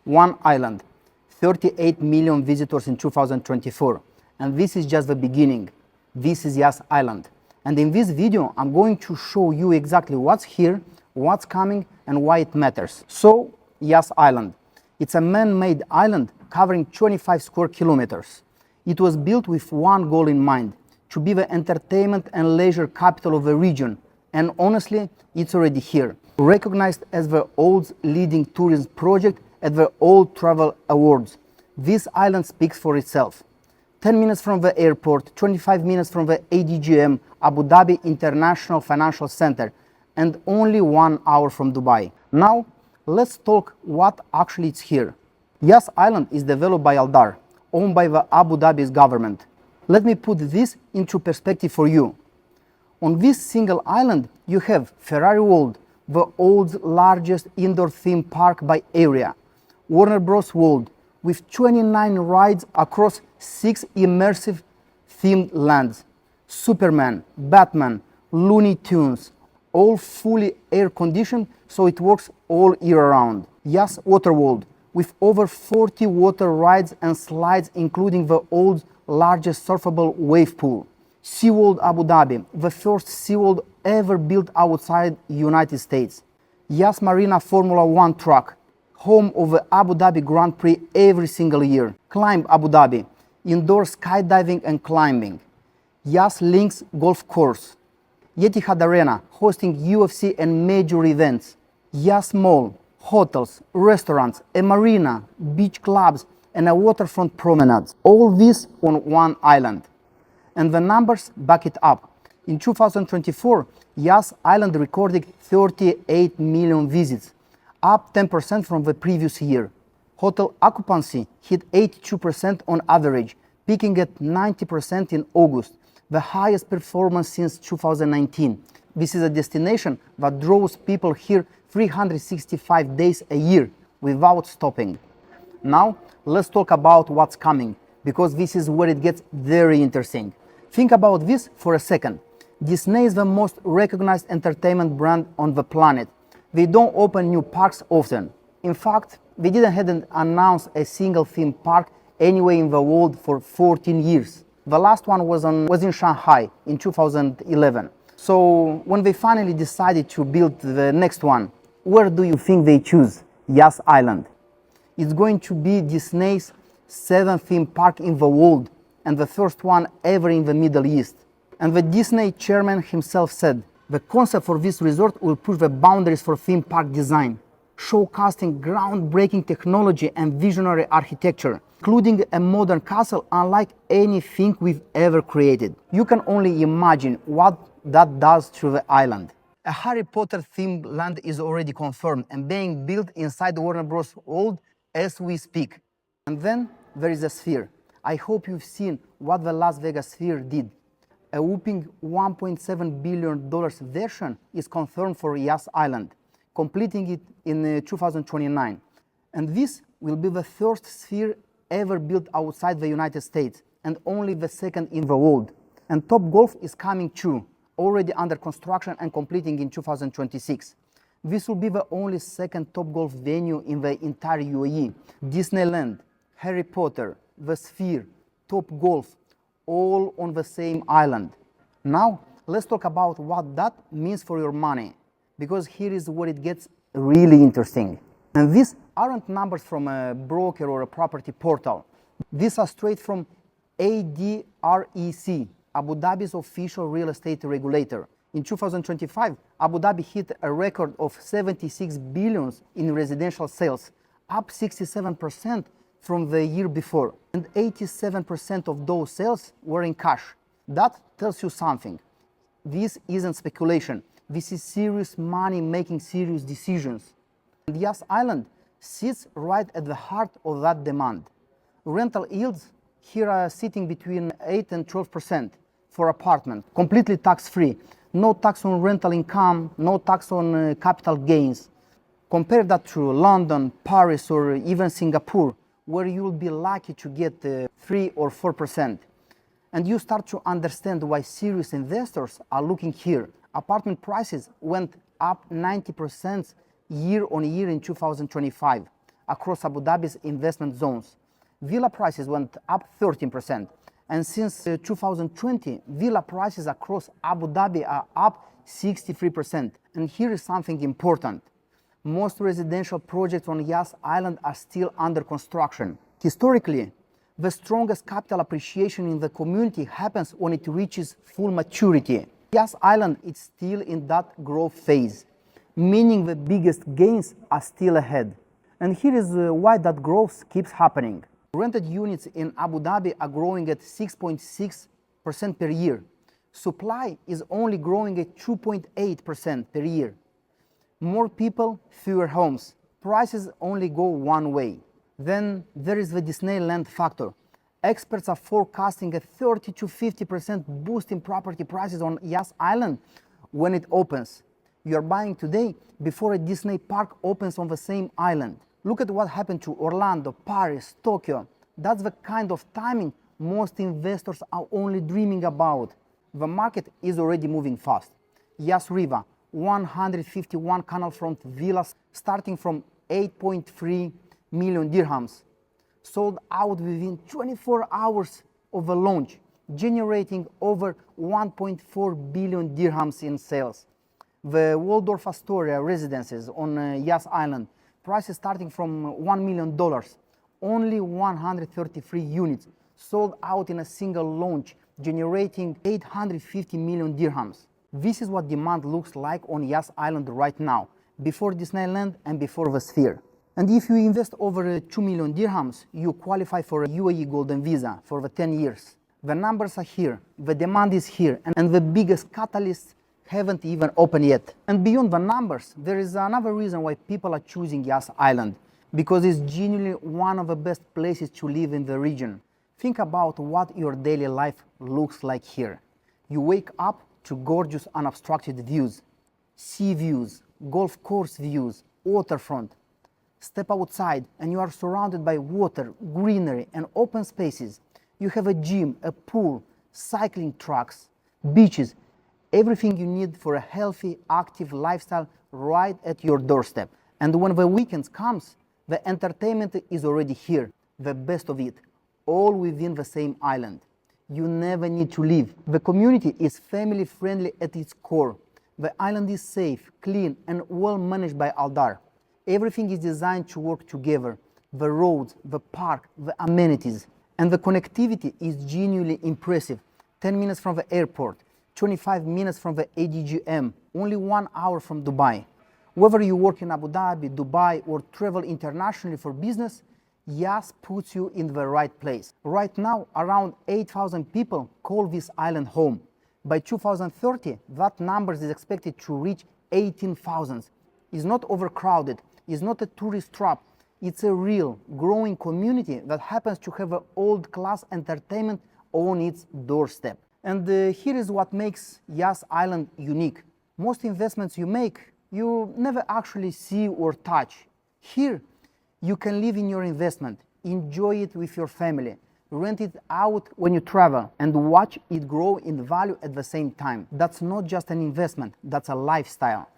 One island, 38 million visitors in 2024. And this is just the beginning. This is Yas Island. And in this video, I'm going to show you exactly what's here, what's coming, and why it matters. So, Yas Island. It's a man-made island covering 25 square kilometers. It was built with one goal in mind, to be the entertainment and leisure capital of the region. And honestly, it's already here. Recognized as the world's leading tourism project at the World Travel Awards. This island speaks for itself. 10 minutes from the airport, 25 minutes from the ADGM, Abu Dhabi International Financial Center, and only 1 hour from Dubai. Now, let's talk what actually is here. Yas Island is developed by Aldar, owned by the Abu Dhabi's government. Let me put this into perspective for you. On this single island, you have Ferrari World, the world's largest indoor theme park by area, Warner Bros. World, with 29 rides across 6 immersive themed lands, Superman, Batman, Looney Tunes, all fully air-conditioned so it works all year round. Yas Water World, with over 40 water rides and slides, including the world's largest surfable wave pool. SeaWorld Abu Dhabi, the first SeaWorld ever built outside United States. Yas Marina Formula One track, home of the Abu Dhabi Grand Prix every single year. Climb Abu Dhabi, indoor skydiving and climbing. Yas Links Golf Course. Etihad Arena, hosting UFC and major events. Yas Mall, hotels, restaurants, a marina, beach clubs, and a waterfront promenade. All this on one island. And the numbers back it up. In 2024, Yas Island recorded 38 million visits, up 10% from the previous year. Hotel occupancy hit 82% on average, peaking at 90% in August, the highest performance since 2019. This is a destination that draws people here 365 days a year without stopping. Now, let's talk about what's coming, because this is where it gets very interesting. Think about this for a second. Disney is the most recognized entertainment brand on the planet. They don't open new parks often. In fact, they didn't hadn't announced a single theme park anywhere in the world for 14 years. The last one was in Shanghai in 2011. So when they finally decided to build the next one, where do you think they choose? Yas Island. It's going to be Disney's 7th theme park in the world and the first one ever in the Middle East. And the Disney chairman himself said, the concept for this resort will push the boundaries for theme park design, showcasing groundbreaking technology and visionary architecture, including a modern castle unlike anything we've ever created. You can only imagine what that does to the island. A Harry Potter themed land is already confirmed and being built inside the Warner Bros. World as we speak. And then there is a Sphere. I hope you've seen what the Las Vegas Sphere did. A whopping $1.7 billion version is confirmed for Yas Island, completing it in 2029. And this will be the first Sphere ever built outside the United States and only the second in the world. And Top Golf is coming too, already under construction and completing in 2026. This will be the only second Top Golf venue in the entire UAE. Disneyland, Harry Potter, the Sphere, Top Golf, all on the same island. Now, let's talk about what that means for your money, because here is where it gets really interesting. And these aren't numbers from a broker or a property portal. These are straight from ADREC, Abu Dhabi's official real estate regulator. In 2025, Abu Dhabi hit a record of 76 billion in residential sales, up 67% from the year before, and 87% of those sales were in cash. That tells you something. This isn't speculation. This is serious money making serious decisions. And Yas Island sits right at the heart of that demand. Rental yields here are sitting between 8 and 12% for apartment, completely tax-free. No tax on rental income, no tax on capital gains. Compare that to London, Paris, or even Singapore, where you will be lucky to get 3 or 4%. And you start to understand why serious investors are looking here. Apartment prices went up 90% year on year in 2025. across Abu Dhabi's investment zones. Villa prices went up 13%. And since 2020, villa prices across Abu Dhabi are up 63%. And here is something important. Most residential projects on Yas Island are still under construction. Historically, the strongest capital appreciation in the community happens when it reaches full maturity. Yas Island is still in that growth phase, meaning the biggest gains are still ahead. And here is why that growth keeps happening. Rented units in Abu Dhabi are growing at 6.6% per year. Supply is only growing at 2.8% per year. More people, fewer homes. Prices only go one way. Then there is the Disneyland factor. Experts are forecasting a 30 to 50% boost in property prices on Yas Island when it opens. You are buying today before a Disney park opens on the same island. Look at what happened to Orlando, Paris, Tokyo. That's the kind of timing most investors are only dreaming about. The market is already moving fast. Yas River, 151 canal front villas starting from 8.3 million dirhams, sold out within 24 hours of the launch, generating over 1.4 billion dirhams in sales. The Waldorf Astoria residences on Yas Island, prices starting from $1 million, only 133 units, sold out in a single launch, generating 850 million dirhams. This is what demand looks like on Yas Island right now, before Disneyland and before the Sphere. And if you invest over 2 million dirhams, you qualify for a UAE Golden Visa for the 10 years. The numbers are here, the demand is here, and the biggest catalysts haven't even opened yet. And beyond the numbers, there is another reason why people are choosing Yas Island, because it's genuinely one of the best places to live in the region. Think about what your daily life looks like here. You wake up to gorgeous unobstructed views, sea views, golf course views, waterfront. Step outside and you are surrounded by water, greenery and open spaces. You have a gym, a pool, cycling tracks, beaches, everything you need for a healthy, active lifestyle right at your doorstep. And when the weekend comes, the entertainment is already here, the best of it, all within the same island. You never need to leave. The community is family friendly at its core. The island is safe, clean and well managed by Aldar. Everything is designed to work together. The roads, the park, the amenities. And the connectivity is genuinely impressive. 10 minutes from the airport, 25 minutes from the ADGM, only 1 hour from Dubai. Whether you work in Abu Dhabi, Dubai or travel internationally for business, Yas puts you in the right place. Right now, around 8,000 people call this island home. By 2030, that number is expected to reach 18,000. It's not overcrowded, it's not a tourist trap. It's a real, growing community that happens to have an old-class entertainment on its doorstep. And here is what makes Yas Island unique. Most investments you make, you never actually see or touch. Here, you can live in your investment, enjoy it with your family, rent it out when you travel, and watch it grow in value at the same time. That's not just an investment, that's a lifestyle.